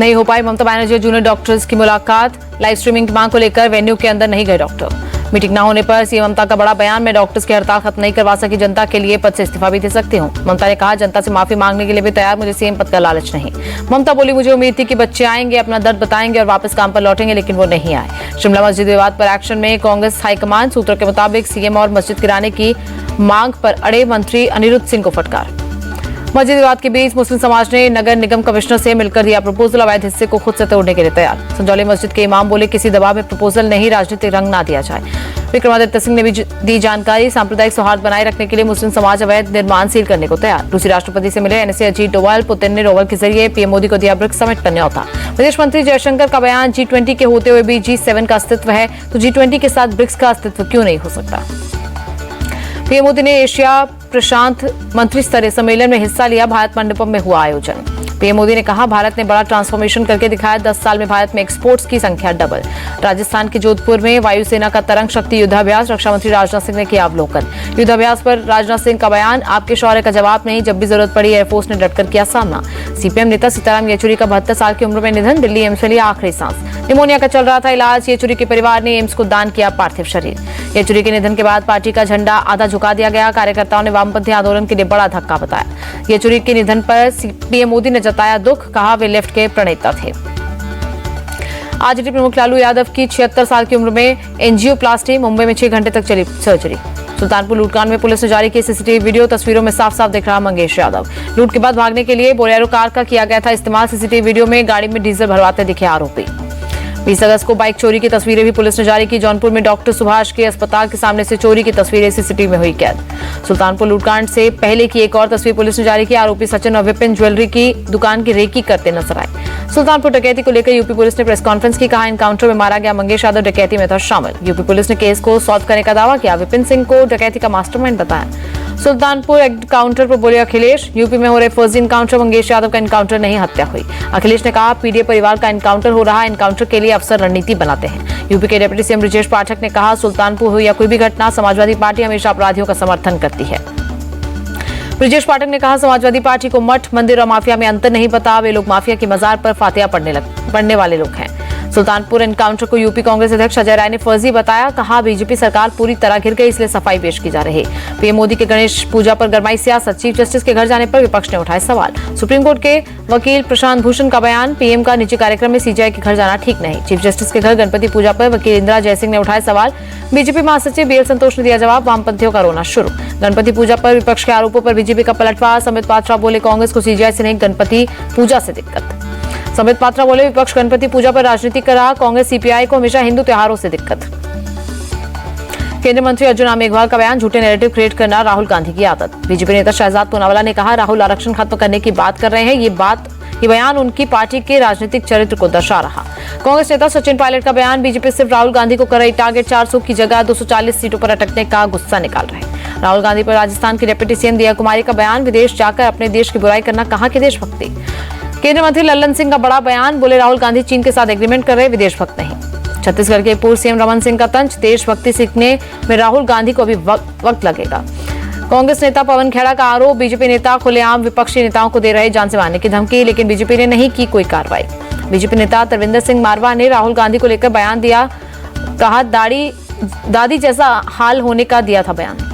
नहीं हो पाई Mamata Banerjee junior doctors की मुलाकात। लाइव स्ट्रीमिंग की मांग को लेकर वेन्यू के अंदर नहीं गए डॉक्टर। मीटिंग न होने पर सीएम ममता का बड़ा बयान, मैं डॉक्टर्स की हड़ताल खत्म नहीं करवा सकी, जनता के लिए पद से इस्तीफा भी दे सकती हूं। ममता ने कहा, जनता से माफी मांगने के लिए भी तैयार, मुझे सीएम पद का लालच नहीं। ममता बोली, मुझे उम्मीद थी कि बच्चे आएंगे, अपना दर्द बताएंगे और वापस काम पर लौटेंगे, लेकिन वो नहीं आए। शिमला मस्जिद विवाद पर एक्शन में कांग्रेस हाईकमान। सूत्रों के मुताबिक सीएम और मस्जिद गिराने की मांग पर अड़े मंत्री अनिरुद्ध सिंह को फटकार। मस्जिद विवाद के बीच मुस्लिम समाज ने नगर निगम कमिश्नर से मिलकर दिया प्रपोजल, अवैध हिस्से को खुद से तोड़ने के लिए तैयार। संजौली मस्जिद के इमाम बोले, किसी दबाव में प्रपोजल नहीं, राजनीतिक रंग ना दिया जाए। विक्रमादित्य सिंह ने भी दी जानकारी, सांप्रदायिक सौहार्द बनाए रखने के लिए मुस्लिम समाज अवैध निर्माण सील करने को तैयार। रूसी राष्ट्रपति से मिले एनएसए अजीत डोवाल। पुतिन ने रोवर के जरिए पीएम मोदी को दिया ब्रिक्स समिट का न्यौता। विदेश मंत्री जयशंकर का बयान, G20 के होते हुए भी G7 का अस्तित्व है, तो G20 के साथ ब्रिक्स का अस्तित्व क्यों नहीं हो सकता। पीएम मोदी ने एशिया प्रशांत मंत्री स्तरीय सम्मेलन में हिस्सा लिया। भारत मंडपम में हुआ आयोजन। पीएम मोदी ने कहा, भारत ने बड़ा ट्रांसफॉर्मेशन करके दिखाया, 10 साल में भारत में एक्सपोर्ट्स की संख्या डबल। राजस्थान के जोधपुर में वायुसेना का तरंग शक्ति युद्धाभ्यास, रक्षा मंत्री राजनाथ सिंह ने किया अवलोकन। युद्धाभ्यास पर राजनाथ सिंह का बयान, आपके शौर्य का जवाब नहीं, जब भी जरूरत पड़ी एयरफोर्स ने डटकर किया सामना। सीपीएम नेता सीताराम येचुरी का 72 साल की उम्र में निधन, दिल्ली एम्स में लिया आखिरी सांस। निमोनिया का चल रहा था इलाज, येचुरी के परिवार ने एम्स को दान किया पार्थिव शरीर। येचुरी के निधन के बाद पार्टी का झंडा आधा झुका दिया गया, कार्यकर्ताओं ने वामपंथी आंदोलन के लिए बड़ा धक्का बताया। येचुरी के निधन पर पीएम मोदी ने जताया दुख, कहा वे लेफ्ट के प्रणेता थे। आरजेडी प्रमुख लालू यादव की 76 साल की उम्र में एंजियोप्लास्टी, मुंबई में 6 घंटे तक चली सर्जरी। सुल्तानपुर लूटकांड में पुलिस ने जारी की सीसीटीवी वीडियो, तस्वीरों में साफ साफ दिख रहा मंगेश यादव। लूट के बाद भागने के लिए बोलेरो कार का किया गया था इस्तेमाल। सीसीटीवी वीडियो में गाड़ी में डीजल भरवाते दिखे आरोपी। 20 अगस्त को बाइक चोरी की तस्वीरें भी पुलिस ने जारी की। जौनपुर में डॉक्टर सुभाष के अस्पताल के सामने से चोरी की तस्वीरें सीसीटीवी में हुई कैद। सुल्तानपुर लूटकांड से पहले की एक और तस्वीर पुलिस ने जारी की। आरोपी सचिन और विपिन ज्वेलरी की दुकान की रेकी करते नजर आए। सुल्तानपुर डकैती को लेकर यूपी पुलिस ने प्रेस कॉन्फ्रेंस की, कहा एनकाउंटर में मारा गया मंगेश यादव डकैती में था शामिल। यूपी पुलिस ने केस को सॉल्व करने का दावा किया, विपिन सिंह को डकैती का मास्टरमाइंड बताया। सुल्तानपुर एनकाउंटर पर बोले अखिलेश, यूपी में हो रहे फर्जी एनकाउंटर, मंगेश यादव का एनकाउंटर नहीं, हत्या हुई। अखिलेश ने कहा, पीडीए परिवार का एनकाउंटर हो रहा है, एनकाउंटर के लिए अफसर रणनीति बनाते हैं। यूपी के डिप्टी सीएम ब्रजेश पाठक ने कहा, सुल्तानपुर हो या कोई भी घटना, समाजवादी पार्टी हमेशा अपराधियों का समर्थन करती है। ब्रजेश पाठक ने कहा, समाजवादी पार्टी को मठ, मंदिर और माफिया में अंतर नहीं पता, वे लोग माफिया की मजार पर फातिहा पढ़ने वाले लोग हैं। सुल्तानपुर एनकाउंटर को यूपी कांग्रेस अध्यक्ष अजय राय ने फर्जी बताया, कहा बीजेपी सरकार पूरी तरह घिर गई, इसलिए सफाई पेश की जा रही है। पीएम मोदी के गणेश पूजा पर गरमाई सियासत, चीफ जस्टिस के घर जाने पर विपक्ष ने उठाए सवाल। सुप्रीम कोर्ट के वकील प्रशांत भूषण का बयान, पीएम का निजी कार्यक्रम में सीजीआई के घर जाना ठीक नहीं। चीफ जस्टिस के घर गणपति पूजा पर वकील इंदिरा जयसिंह ने उठाए सवाल। बीजेपी महासचिव बीएल संतोष ने दिया जवाब, वामपंथियों का रोना शुरू। गणपति पूजा पर विपक्ष के आरोपों पर बीजेपी का पलटवार, संबित पात्रा बोले, कांग्रेस को सीजीआई से नहीं गणपति पूजा से दिक्कत। संबित पात्रा बोले, विपक्ष गणपति पूजा पर राजनीति कर रहा, कांग्रेस सीपीआई को हमेशा हिंदू त्योहारों से दिक्कत। केंद्रीय मंत्री अर्जुन राम मेघवाल का बयान, झूठे नैरेटिव क्रिएट करना राहुल गांधी की आदत। बीजेपी नेता शहजाद पूनावाला ने कहा, राहुल आरक्षण खत्म करने की बात कर रहे हैं, ये बयान उनकी पार्टी के राजनीतिक चरित्र को दर्शा रहा। कांग्रेस नेता सचिन पायलट का बयान, बीजेपी सिर्फ राहुल गांधी को कर रही टारगेट, 400 की जगह 240 सीटों पर अटकने का गुस्सा निकाल रहे हैं। राहुल गांधी पर राजस्थान की डिप्टी सीएम दिया कुमारी का बयान, विदेश जाकर अपने देश की बुराई करना कहां की देशभक्ति। केंद्रीय मंत्री लल्लन सिंह का बड़ा बयान, बोले राहुल गांधी चीन के साथ एग्रीमेंट कर रहे, विदेश भक्त नहीं। छत्तीसगढ़ के पूर्व सीएम रमन सिंह का तंज, देशभक्ति सीखने में राहुल गांधी को अभी वक्त लगेगा। कांग्रेस नेता पवन खेड़ा का आरोप, बीजेपी नेता खुलेआम विपक्षी नेताओं को दे रहे जान से मारने की धमकी, लेकिन बीजेपी ने नहीं की कोई कार्रवाई। बीजेपी नेता तरविंदर सिंह मारवा ने राहुल गांधी को लेकर बयान दिया, कहा दादी जैसा हाल होने का दिया था बयान।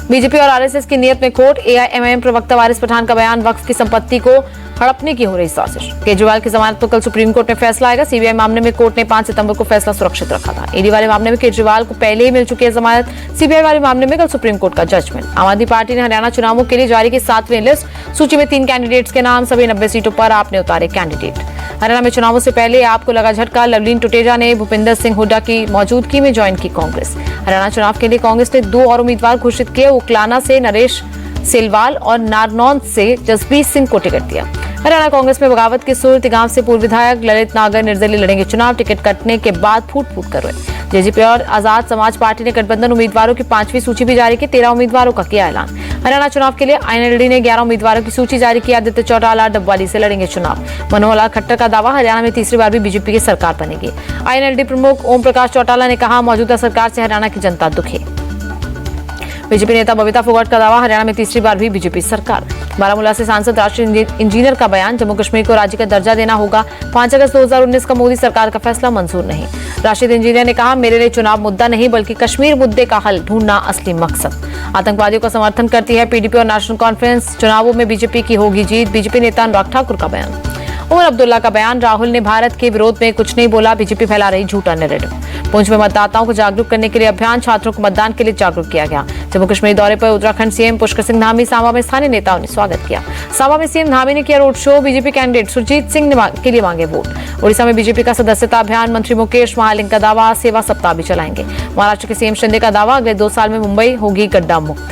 बीजेपी और आरएसएस की नीयत में खोट, एआईएमआईएम प्रवक्ता वारिस पठान का बयान, वक्फ की संपत्ति को हड़पने की हो रही साजिश। केजरीवाल की जमानत पर कल सुप्रीम कोर्ट में फैसला आएगा। सीबीआई मामले में कोर्ट ने 5 सितंबर को फैसला सुरक्षित रखा था। ईडी वाले मामले में केजरीवाल को पहले ही मिल चुकी है जमानत। सीबीआई वाले मामले में कल सुप्रीम कोर्ट का जजमेंट। आम आदमी पार्टी ने हरियाणा चुनावों के लिए जारी की 7वीं लिस्ट। सूची में 3 कैंडिडेट्स के नाम, सभी 90 सीटों पर आपने उतारे कैंडिडेट। हरियाणा में चुनावों से पहले आपको लगा झटका, लवलीन टुटेजा ने भूपिंदर सिंह हुड्डा की मौजूदगी में ज्वाइन की कांग्रेस। हरियाणा चुनाव के लिए कांग्रेस ने 2 और उम्मीदवार घोषित किए, उकलाना से नरेश सेलवाल और नारनौंद से जसबीर सिंह को टिकट दिया। हरियाणा कांग्रेस में बगावत की सुर, तिगांव से पूर्व विधायक ललित नागर निर्दलीय लड़ेंगे चुनाव, टिकट कटने के बाद फूट फूट कर रहे। जेजेपी और आजाद समाज पार्टी ने गठबंधन उम्मीदवारों की 5वीं सूची भी जारी की, 13 उम्मीदवारों का किया ऐलान। हरियाणा चुनाव के लिए आईएनएलडी ने 11 उम्मीदवारों की सूची जारी की। आदित्य चौटाला डबवाली से लड़ेंगे चुनाव। मनोहर लाल खट्टर का दावा, हरियाणा में तीसरी बार भी बीजेपी की सरकार बनेगी। आईएनएलडी प्रमुख ओम प्रकाश चौटाला ने कहा, मौजूदा सरकार से हरियाणा की जनता दुखी। बीजेपी नेता बबीता फोगाट का दावा, हरियाणा में तीसरी बार भी बीजेपी सरकार। बारामूला से सांसद राष्ट्रीय इंजीनियर का बयान, जम्मू कश्मीर को राज्य का दर्जा देना होगा। 5 अगस्त 2019 का मोदी सरकार का फैसला मंजूर नहीं। राष्ट्रीय इंजीनियर ने कहा, मेरे लिए चुनाव मुद्दा नहीं बल्कि कश्मीर मुद्दे का हल ढूंढना असली मकसद। आतंकवादियों का समर्थन करती है पीडीपी और नेशनल कॉन्फ्रेंस, चुनावों में बीजेपी की होगी जीत। बीजेपी नेता अनुराग ठाकुर का बयान। उमर अब्दुल्ला का बयान, राहुल ने भारत के विरोध में कुछ नहीं बोला, बीजेपी फैला रही झूठा नैरेटिव। पुंछ में मतदाताओं को जागरूक करने के लिए अभियान, छात्रों को मतदान के लिए जागरूक किया गया। जम्मू कश्मीर दौरे पर उत्तराखंड सीएम पुष्कर सिंह धामी, सांबा में स्थानीय नेताओं ने स्वागत किया। सांबा में सीएम धामी ने किया road show, BJP candidate Surjit Singh के लिए मांगे वोट। ओडिशा में बीजेपी का सदस्यता अभियान, मंत्री मुकेश महालिंग का दावा, सेवा सप्ताह भी चलाएंगे। महाराष्ट्र के सीएम शिंदे का दावा, अगले 2 साल में मुंबई होगी गड्ढा मुक्त।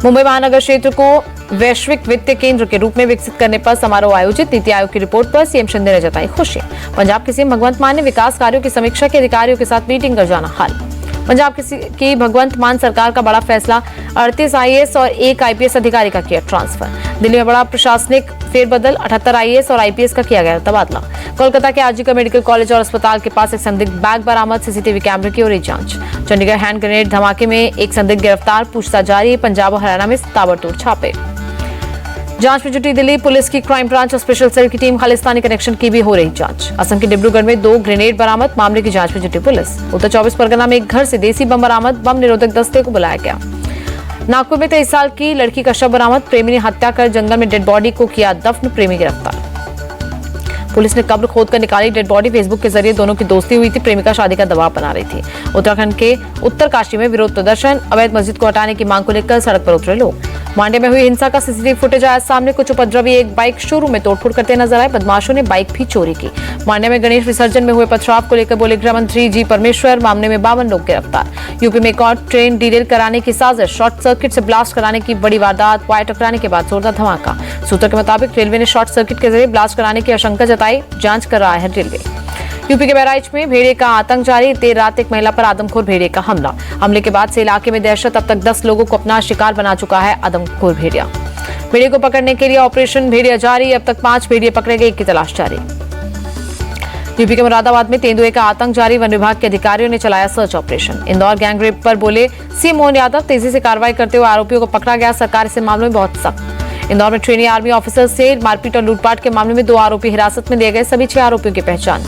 मुंबई महानगर क्षेत्र को वैश्विक वित्तीय केंद्र के रूप में विकसित करने पर समारोह आयोजित। नीति आयोग की रिपोर्ट पर सीएम शिंदे ने जताई खुशी। पंजाब के सीएम भगवंत मान ने विकास कार्यों की समीक्षा के अधिकारियों के साथ मीटिंग कर जाना हाल। पंजाब की भगवंत मान सरकार का बड़ा फैसला, 38 आईएएस और 1 आईपीएस अधिकारी का किया ट्रांसफर। दिल्ली में बड़ा प्रशासनिक फेरबदल, 78 आईएएस और आईपीएस का किया गया तबादला। कोलकाता के आरजीकर मेडिकल कॉलेज और अस्पताल के पास एक संदिग्ध बैग बरामद, सीसीटीवी कैमरे की हो रही जांच। चंडीगढ़ हैंड ग्रेनेड धमाके में एक संदिग्ध गिरफ्तार, पूछताछ जारी। पंजाब और हरियाणा में ताबड़तोड़ छापे। जांच में जुटी दिल्ली पुलिस की क्राइम ब्रांच और स्पेशल सेल की टीम, खालिस्तानी कनेक्शन की भी हो रही जांच। असम के डिब्रूगढ़ में 2 ग्रेनेड बरामद, मामले की जांच में जुटी पुलिस। उत्तर 24 परगना में एक घर से देसी बम बरामद, बम निरोधक दस्ते को बुलाया गया। नागपुर में 23 साल की लड़की का शव बरामद, प्रेमी ने हत्या कर जंगल में डेड बॉडी को किया दफन, प्रेमी गिरफ्तार। पुलिस ने कब्र खोदकर निकाली डेड बॉडी, फेसबुक के जरिए दोनों की दोस्ती हुई थी, प्रेमिका शादी का दबाव बना रही थी। उत्तराखंड के उत्तरकाशी में विरोध प्रदर्शन, अवैध मस्जिद को हटाने की मांग को लेकर सड़क पर उतरे लोग। मांडे में हुई हिंसा का सीसीटीवी फुटेज आया सामने, कुछ उपद्रवी एक बाइक शोरूम में तोड़फोड़ करते नजर आए, बदमाशों ने बाइक भी चोरी की। मांडे में गणेश विसर्जन में हुए पथराव को लेकर बोले गृह मंत्री जी परमेश्वर, मामले में 52 लोग गिरफ्तार। यूपी में एक और ट्रेन डीरेल कराने की साजिश, शॉर्ट सर्किट से ब्लास्ट कराने की बड़ी वारदात, वायर टकराने के बाद जोरदार धमाका। सूत्र के मुताबिक रेलवे ने शॉर्ट सर्किट के जरिए ब्लास्ट कराने की आशंका जताई, जांच कर रहा है रेलवे। यूपी के बहराइच में भेड़िए का आतंक जारी, देर रात एक महिला पर आदमखोर भेड़िए का हमला। हमले के बाद से इलाके में दहशत, अब तक 10 लोगों को अपना शिकार बना चुका है आदमखोर भेड़िया। भेड़िए को पकड़ने के लिए ऑपरेशन भेड़िया जारी, अब तक 5 भेड़िए पकड़े गए, 1 की तलाश जारी। यूपी के मुरादाबाद में तेंदुए का आतंक जारी, वन विभाग के अधिकारियों ने चलाया सर्च ऑपरेशन। इंदौर गैंगरेप पर बोले सीएम मोहन यादव, तेजी से कार्रवाई करते हुए आरोपियों को पकड़ा गया, सरकार इस मामले में बहुत सख्त। इंदौर में ट्रेनी आर्मी ऑफिसर से मारपीट और लूटपाट के मामले में 2 आरोपी हिरासत में लिए गए, सभी 6 आरोपियों की पहचान।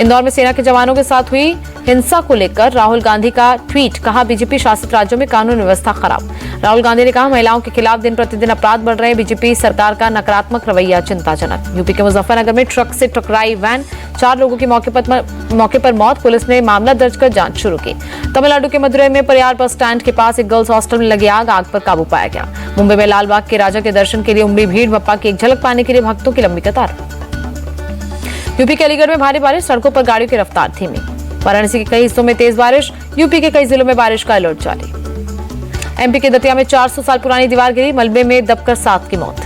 इंदौर में सेना के जवानों के साथ हुई हिंसा को लेकर राहुल गांधी का ट्वीट, कहा बीजेपी शासित राज्यों में कानून व्यवस्था खराब। राहुल गांधी ने कहा, महिलाओं के खिलाफ दिन प्रतिदिन अपराध बढ़ रहे हैं, बीजेपी सरकार का नकारात्मक रवैया चिंताजनक। यूपी के मुजफ्फरनगर में ट्रक से टकराई वैन, 4 लोगों की मौके पर मौत, पुलिस ने मामला दर्ज कर जांच शुरू की। तमिलनाडु के मदुरई में परियार बस स्टैंड के पास एक गर्ल्स हॉस्टल में लगी आग पर काबू पाया गया। मुंबई में लालबाग के राजा के दर्शन के लिए उमड़ी भीड़, बप्पा की एक झलक पाने के लिए भक्तों की लंबी कतार। यूपी के अलीगढ़ में भारी बारिश, सड़कों पर गाड़ियों की रफ्तार धीमी। वाराणसी के कई हिस्सों में तेज बारिश, यूपी के कई जिलों में बारिश का अलर्ट जारी। एमपी के दतिया में 400 साल पुरानी दीवार गिरी, मलबे में दबकर 7 की मौत।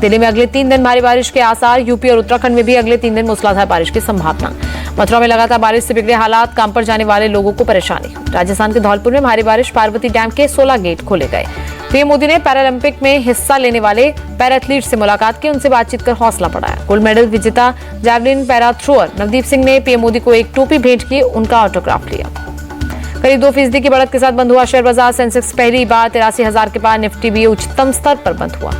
दिल्ली में अगले 3 दिन भारी बारिश के आसार, यूपी और उत्तराखंड में भी अगले 3 दिन मूसलाधार बारिश की संभावना। मथुरा में लगातार बारिश से बिगड़े हालात, काम पर जाने वाले लोगों को परेशानी। राजस्थान के धौलपुर में भारी बारिश, पार्वती डैम के 16 गेट खोले गए। पीएम मोदी ने पैरालंपिक में हिस्सा लेने वाले पैरा एथलीट से मुलाकात की, उनसे बातचीत कर हौसला बढ़ाया। गोल्ड मेडल विजेता javelin para thrower Navdeep Singh ने पीएम मोदी को एक टोपी भेंट की, उनका ऑटोग्राफ लिया। करीब 2% की बढ़त के साथ बंद हुआ शेयर बाजार, सेंसेक्स पहली बार 83,000 के पार, निफ्टी भी उच्चतम स्तर पर बंद हुआ।